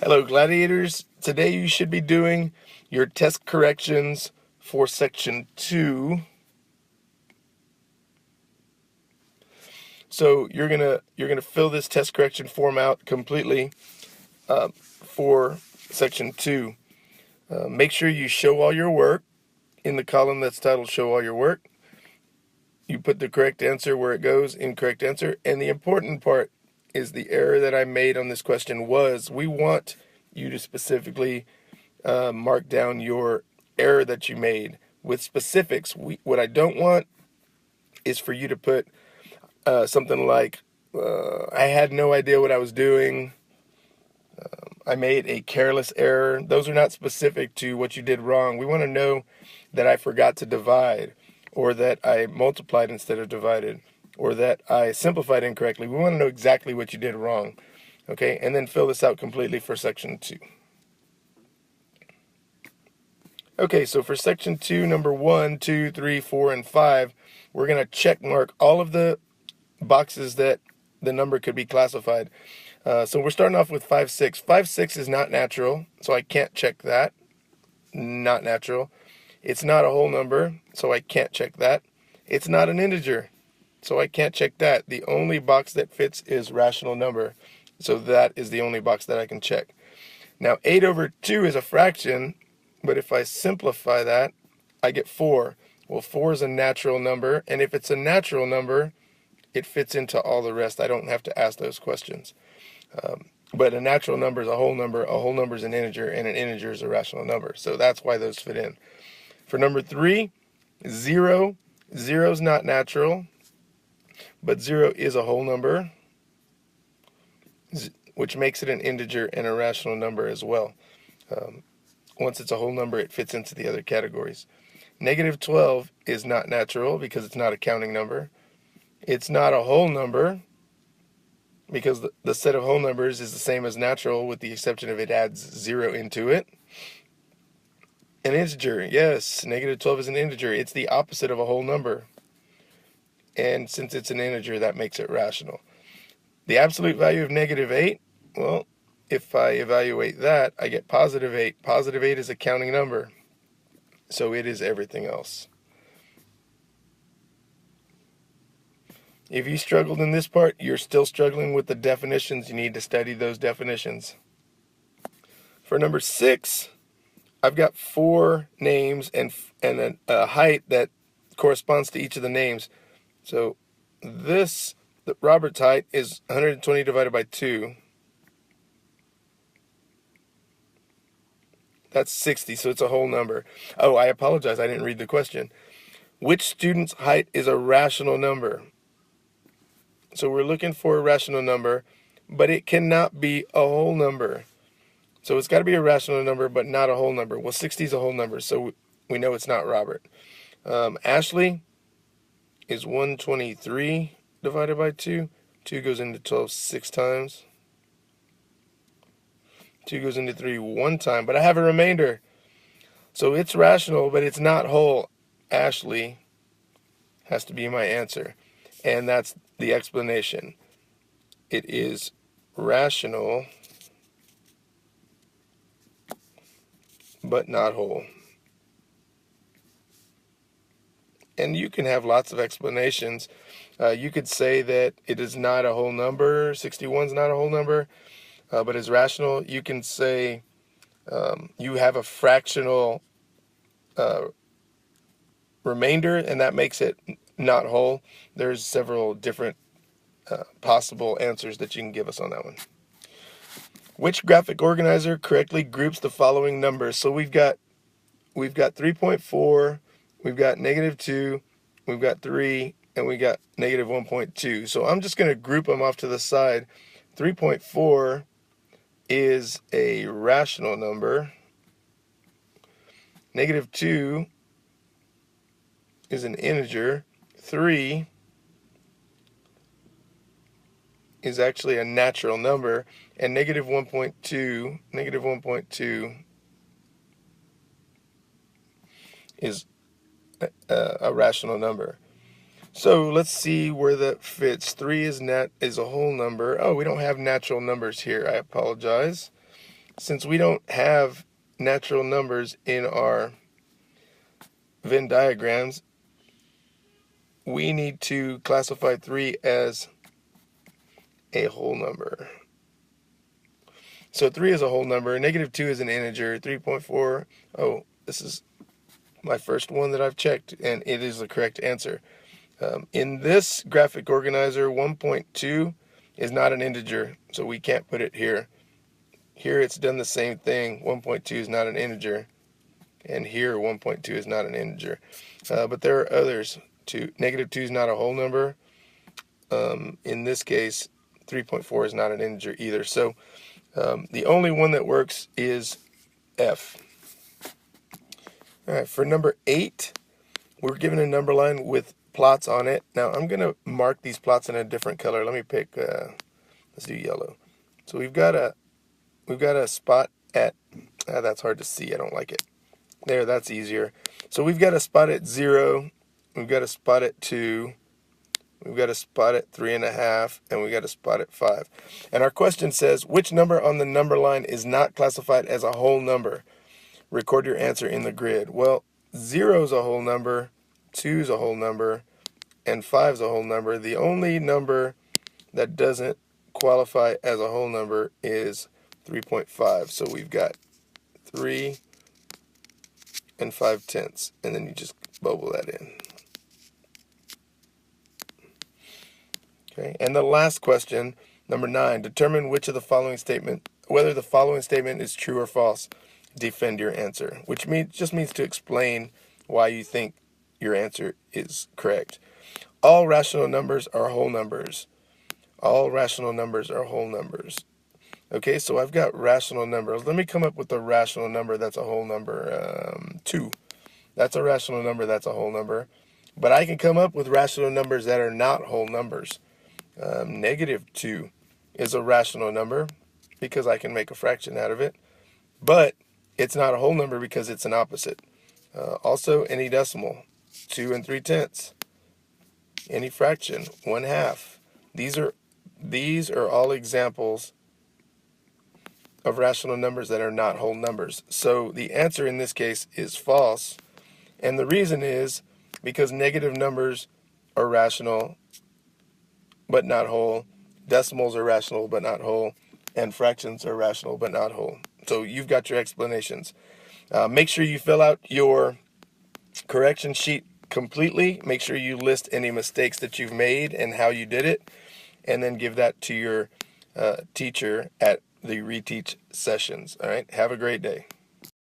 Hello, gladiators. Today you should be doing your test corrections for section 2. So you're gonna fill this test correction form out completely for section 2. Make sure you show all your work in the column that's titled "Show All Your Work." You put the correct answer where it goes, incorrect answer, and the important part is the error that I made on this question was we want you to specifically mark down your error that you made with specifics. What I don't want is for you to put something like, I had no idea what I was doing. I made a careless error. Those are not specific to what you did wrong. We want to know that I forgot to divide, or that I multiplied instead of divided, or that I simplified incorrectly. We want to know exactly what you did wrong. Okay, and then fill this out completely for section 2. Okay, so for section 2, number 1, 2, 3, 4, and 5, we're going to check mark all of the boxes that the number could be classified. So we're starting off with 5, 6. 5, 6 is not natural, so I can't check that. Not natural. It's not a whole number, so I can't check that. It's not an integer, so I can't check that. The only box that fits is rational number, so that is the only box that I can check. Now, 8 over 2 is a fraction, but if I simplify that, I get 4. Well, 4 is a natural number, and if it's a natural number, it fits into all the rest. I don't have to ask those questions. But a natural number is a whole number is an integer, and an integer is a rational number. So that's why those fit in. For number 3, 0. 0 is not natural, but 0 is a whole number, which makes it an integer and a rational number as well. Once it's a whole number, it fits into the other categories. Negative 12 is not natural because it's not a counting number. It's not a whole number because the set of whole numbers is the same as natural with the exception of it adds 0 into it. An integer, yes, negative 12 is an integer. It's the opposite of a whole number. And since it's an integer, that makes it rational. The absolute value of negative 8, well, if I evaluate that, I get positive 8. Positive 8 is a counting number, so it is everything else. If you struggled in this part, you're still struggling with the definitions. You need to study those definitions. For number 6, I've got 4 names and a height that corresponds to each of the names. So the Robert's height is 120 divided by 2. That's 60, so it's a whole number. Oh, I apologize, I didn't read the question. Which student's height is a rational number? So we're looking for a rational number, but it cannot be a whole number. So it's got to be a rational number, but not a whole number. Well, 60 is a whole number, so we know it's not Robert. Ashley is 123 divided by 2. 2 goes into 12 6 times. 2 goes into 3 1 time, but I have a remainder. So it's rational, but it's not whole. Ashley has to be my answer. And that's the explanation. It is rational, but not whole. And you can have lots of explanations. You could say that it is not a whole number. 61 is not a whole number, but is rational. You can say you have a fractional remainder, and that makes it not whole. There's several different possible answers that you can give us on that one. Which graphic organizer correctly groups the following numbers? So we've got 3.4, we've got negative 2, we've got 3, and we got negative 1.2. So I'm just going to group them off to the side. 3.4 is a rational number. Negative 2 is an integer. 3 is actually a natural number. And negative 1.2 is a rational number. So let's see where that fits. 3 is a whole number. Oh, we don't have natural numbers here. I apologize. since we don't have natural numbers in our Venn diagrams, we need to classify 3 as a whole number. So 3 is a whole number, negative 2 is an integer, 3.4, oh, this is my first one that I've checked, and it is the correct answer. In this graphic organizer, 1.2 is not an integer, so we can't put it here. Here it's done the same thing, 1.2 is not an integer, and here 1.2 is not an integer. But there are others. Negative 2 is not a whole number. In this case, 3.4 is not an integer either. So the only one that works is F. All right, for number 8, we're given a number line with plots on it. Now I'm going to mark these plots in a different color. Let me pick, let's do yellow. So we've got a spot at, that's hard to see, I don't like it. There, that's easier. So we've got a spot at 0, we've got a spot at 2, we've got a spot at 3.5, and we've got a spot at 5. And our question says, which number on the number line is not classified as a whole number? Record your answer in the grid. Well, 0 is a whole number, 2 is a whole number, and 5 is a whole number. The only number that doesn't qualify as a whole number is 3.5. So we've got 3 and 5/10, and then you just bubble that in. Okay, and the last question, number 9, determine which of the following whether the following statement is true or false. Defend your answer, which just means to explain why you think your answer is correct. All rational numbers are whole numbers. All rational numbers are whole numbers. Okay, so I've got rational numbers. Let me come up with a rational number that's a whole number. 2. That's a rational number, that's a whole number. But I can come up with rational numbers that are not whole numbers. Negative 2 is a rational number because I can make a fraction out of it. But it's not a whole number because it's an opposite. Also, any decimal, 2 3/10. Any fraction, 1/2. These are all examples of rational numbers that are not whole numbers. So the answer in this case is false. And the reason is because negative numbers are rational but not whole. Decimals are rational but not whole. And fractions are rational but not whole. So you've got your explanations. Make sure you fill out your correction sheet completely. Make sure you list any mistakes that you've made and how you did it. And then give that to your teacher at the reteach sessions. All right. Have a great day.